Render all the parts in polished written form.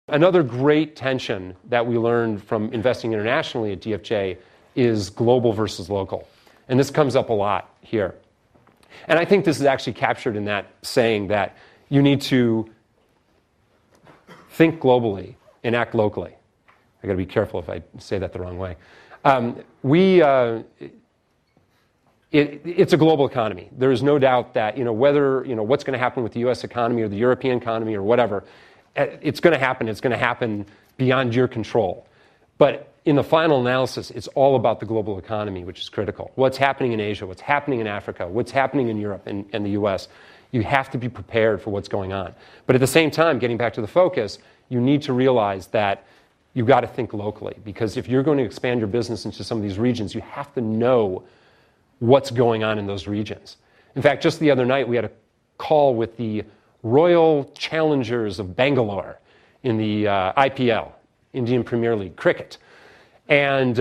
Another great tension that we learned from investing internationally at DFJ is global versus local. And this comes up a lot here. And I think this is actually captured in that saying that you need to think globally and act locally. I got to be careful if I say that the wrong way. It's a global economy. There is no doubt that whether what's going to happen with the U.S. economy or the European economy or whatever, it's going to happen. It's going to happen beyond your control. But in the final analysis, it's all about the global economy, which is critical. What's happening in Asia, what's happening in Africa, what's happening in Europe and the U.S. You have to be prepared for what's going on. But at the same time, getting back to the focus, you need to realize that you've got to think locally. Because if you're going to expand your business into some of these regions, you have to know what's going on in those regions. In fact, just the other night, we had a call with the Royal Challengers of Bangalore in the IPL, Indian Premier League cricket. And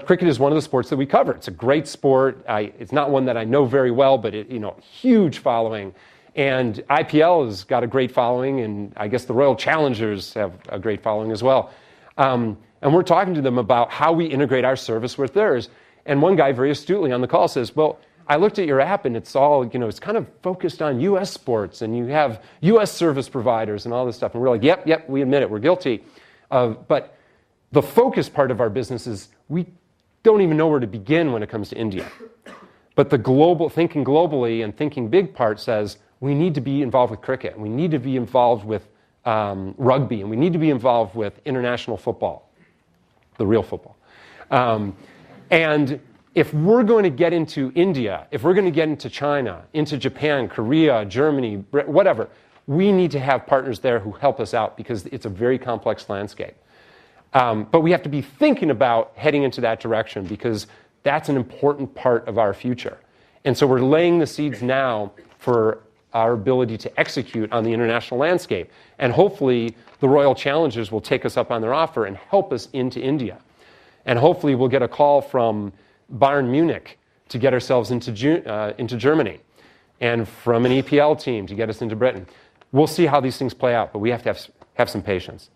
cricket is one of the sports that we cover. It's a great sport. It's not one that I know very well, but huge following. And IPL has got a great following, and I guess the Royal Challengers have a great following as well. And we're talking to them about how we integrate our service with theirs. And one guy very astutely on the call says, well, I looked at your app and it's all, it's kind of focused on U.S. sports and you have U.S. service providers and all this stuff. And we're like, yep, we admit it, we're guilty. But the focus part of our business is we don't even know where to begin when it comes to India. But the thinking globally and thinking big part says we need to be involved with cricket, and we need to be involved with rugby, and we need to be involved with international football, the real football. And if we're going to get into India, if we're going to get into China, into Japan, Korea, Germany, whatever, we need to have partners there who help us out because it's a very complex landscape. But we have to be thinking about heading into that direction because that's an important part of our future. And so we're laying the seeds now for our ability to execute on the international landscape. And hopefully the Royal Challengers will take us up on their offer and help us into India. And hopefully we'll get a call from Bayern Munich to get ourselves into Germany, and from an EPL team to get us into Britain. We'll see how these things play out, but we have to have some patience.